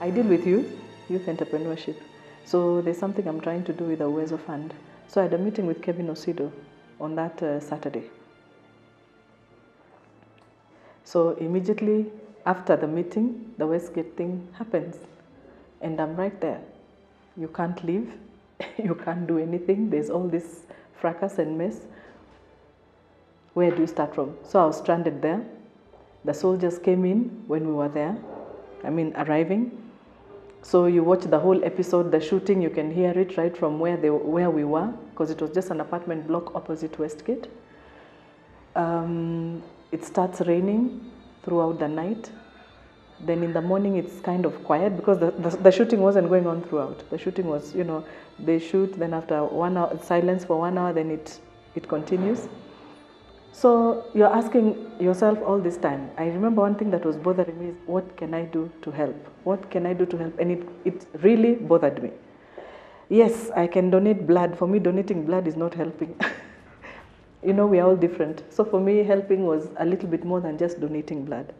I deal with youth entrepreneurship. So there's something I'm trying to do with the Uwezo Fund. So I had a meeting with Kevin Osido on that Saturday. So immediately after the meeting, the Westgate thing happens. And I'm right there. You can't leave. You can't do anything. There's all this fracas and mess. Where do you start from? So I was stranded there. The soldiers came in when we were there. Arriving. So you watch the whole episode, the shooting, you can hear it right from where we were, because it was just an apartment block opposite Westgate. It starts raining throughout the night. Then in the morning it's kind of quiet because the shooting wasn't going on throughout. The shooting was, they shoot, then after 1 hour, silence for 1 hour, then it continues. So you're asking yourself all this time. I remember one thing that was bothering me is, what can I do to help? What can I do to help? And it really bothered me. Yes, I can donate blood. For me, donating blood is not helping. We are all different. So for me, helping was a little bit more than just donating blood.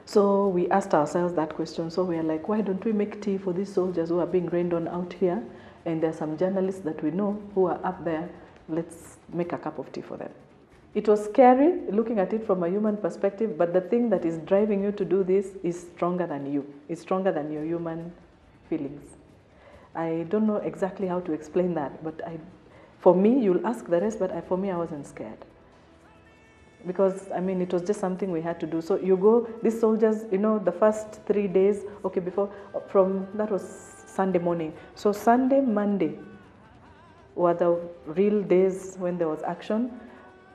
So we asked ourselves that question. So we are like, why don't we make tea for these soldiers who are being rained on out here? And there are some journalists that we know who are up there. Let's make a cup of tea for them. It was scary looking at it from a human perspective, but the thing that is driving you to do this is stronger than you. It's stronger than your human feelings. I don't know exactly how to explain that, but for me, you'll ask the rest, but for me, I wasn't scared. Because, it was just something we had to do. So you go, these soldiers, the first 3 days, that was Sunday morning. So Sunday, Monday were the real days when there was action.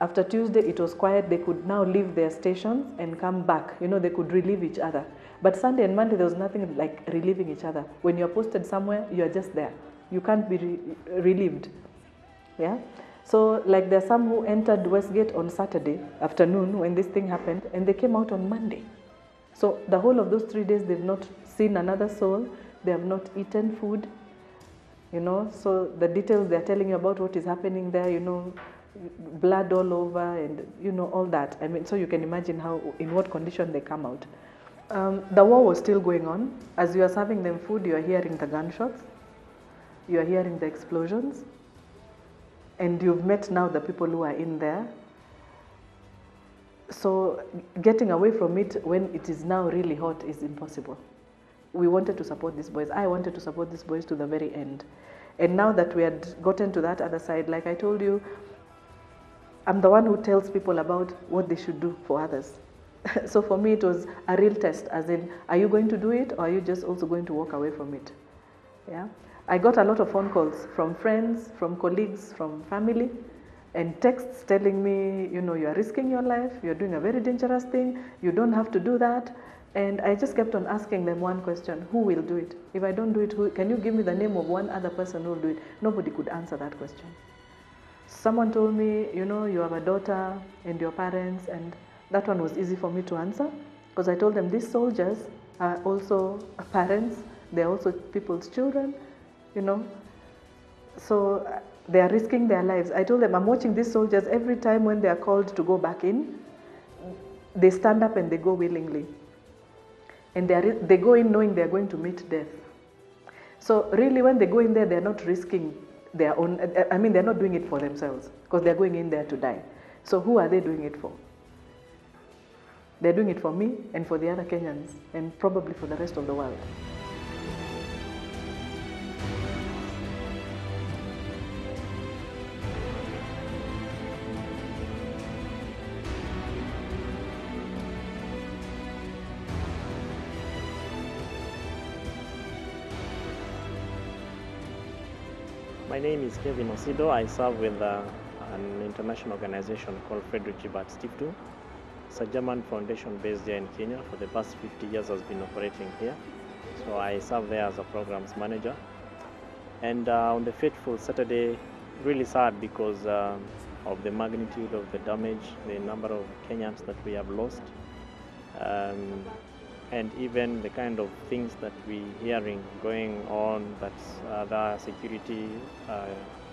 After Tuesday, it was quiet. They could now leave their stations and come back. They could relieve each other. But Sunday and Monday, there was nothing like relieving each other. When you're posted somewhere, you're just there. You can't be relieved. Yeah? So, there are some who entered Westgate on Saturday afternoon when this thing happened, and they came out on Monday. So, the whole of those 3 days, they've not seen another soul. They have not eaten food. So the details they're telling you about what is happening there, blood all over and, all that. So you can imagine in what condition they come out. The war was still going on. As you are serving them food, you are hearing the gunshots. You are hearing the explosions. And you've met now the people who are in there. So getting away from it when it is now really hot is impossible. We wanted to support these boys. I wanted to support these boys to the very end. And now that we had gotten to that other side, like I told you, I'm the one who tells people about what they should do for others. So for me, it was a real test, as in, are you going to do it, or are you just also going to walk away from it? Yeah. I got a lot of phone calls from friends, from colleagues, from family, and texts telling me, you are risking your life, you're doing a very dangerous thing, you don't have to do that. And I just kept on asking them one question: who will do it? If I don't do it, can you give me the name of one other person who will do it? Nobody could answer that question. Someone told me, you have a daughter and your parents, and that one was easy for me to answer, because I told them these soldiers are also parents, they're also people's children, so they are risking their lives. I told them, I'm watching these soldiers every time when they are called to go back in, they stand up and they go willingly. And they go in knowing they're going to meet death. So really when they go in there, they're not risking their own, they're not doing it for themselves, because they're going in there to die. So who are they doing it for? They're doing it for me and for the other Kenyans, and probably for the rest of the world. My name is Kevin Osido. I serve with an international organization called Frederick Gilbert Stiftung. It's a German foundation based here in Kenya. For the past 50 years has been operating here. So I serve there as a programs manager. And on the fateful Saturday, really sad because of the magnitude of the damage, the number of Kenyans that we have lost, and even the kind of things that we're hearing going on, that the security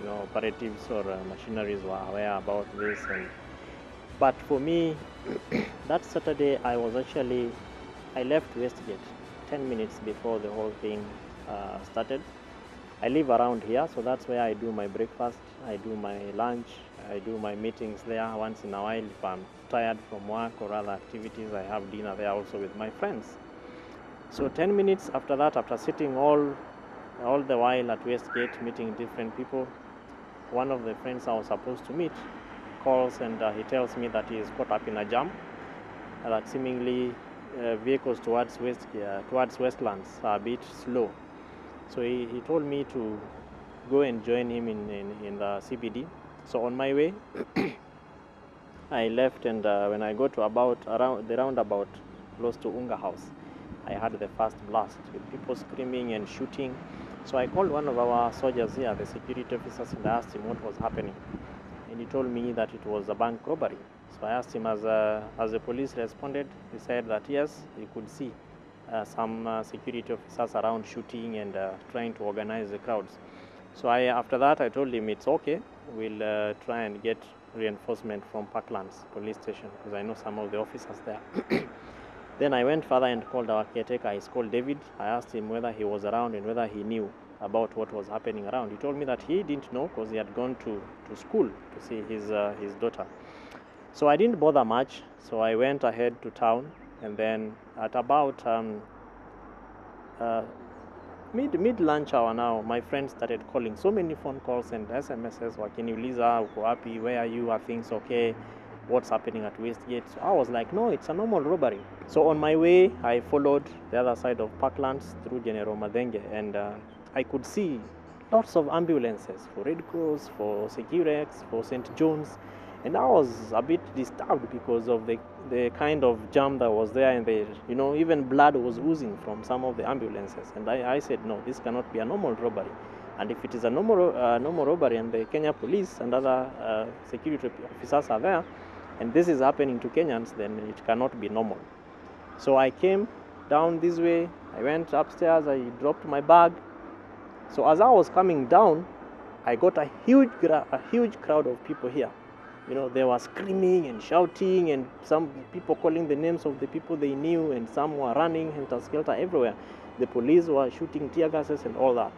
operatives or machineries were aware about this. But for me, that Saturday I left Westgate 10 minutes before the whole thing started. I live around here, so that's where I do my breakfast, I do my lunch, I do my meetings there. Once in a while, if I'm tired from work or other activities, I have dinner there also with my friends. So 10 minutes after that, after sitting all the while at Westgate meeting different people, one of the friends I was supposed to meet calls and he tells me that he is caught up in a jam, that seemingly vehicles towards Westlands are a bit slow. So he told me to go and join him in the CBD. So on my way, I left, and when I got to around the roundabout close to Unga House, I heard the first blast with people screaming and shooting. So I called one of our soldiers here, the security officers, and I asked him what was happening. And he told me that it was a bank robbery. So I asked him, as the police responded, he said that yes, he could see some security officers around shooting and trying to organize the crowds. So after that, I told him it's okay. We'll try and get reinforcement from Parklands police station, because I know some of the officers there. Then I went further and called our caretaker. I called David. I asked him whether he was around and whether he knew about what was happening around. He told me that he didn't know because he had gone to school to see his daughter. So I didn't bother much. So I went ahead to town, and then at about mid lunch hour now, my friends started calling. So many phone calls and SMSs. Wakiniuliza, uko wapi? Where are you? Are things okay? What's happening at Westgate? So I was like, no, it's a normal robbery. So on my way, I followed the other side of Parklands through General Madenge, and I could see lots of ambulances for Red Cross, for Securex, for St. John's, and I was a bit disturbed because of the kind of jam that was there, and even blood was oozing from some of the ambulances. And I said, no, this cannot be a normal robbery. And if it is a normal robbery and the Kenya police and other security officers are there, and this is happening to Kenyans, then it cannot be normal. So I came down this way, I went upstairs, I dropped my bag. So as I was coming down, I got a huge crowd of people here. They were screaming and shouting, and some people calling the names of the people they knew, and some were running helter-skelter everywhere. The police were shooting tear gases and all that.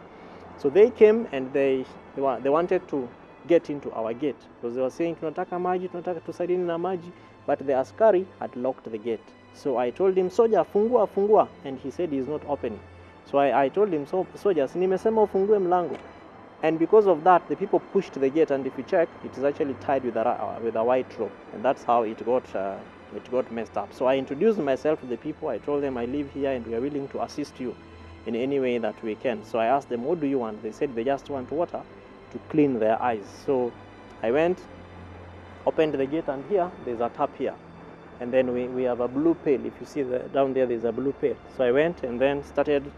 So they came and they wanted to get into our gate, because they were saying, tunataka maji, tunataka tusaidini na maji, but the askari had locked the gate. So I told him, soja, fungua, and he said he's not opening. So I told him, soja, nimesema ufungue mlango. And because of that, the people pushed the gate, and if you check, it is actually tied with a white rope, and that's how it got messed up. So I introduced myself to the people. I told them I live here and we are willing to assist you in any way that we can. So I asked them, what do you want? They said they just want water to clean their eyes. So I went, opened the gate, and here there's a tap here, and then we have a blue pail. If you see down there's a blue pail. So I went and then started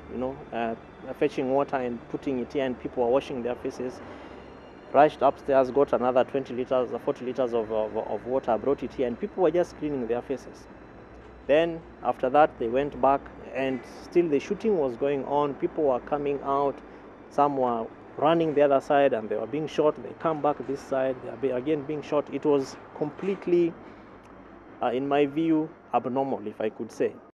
fetching water and putting it here, and people were washing their faces. Rushed upstairs, got another 40 liters of water, brought it here, and people were just cleaning their faces. Then after that, they went back, and still the shooting was going on. People were coming out, some were running the other side, and they were being shot. They come back this side, they are again being shot. It was completely, in my view, abnormal, if I could say.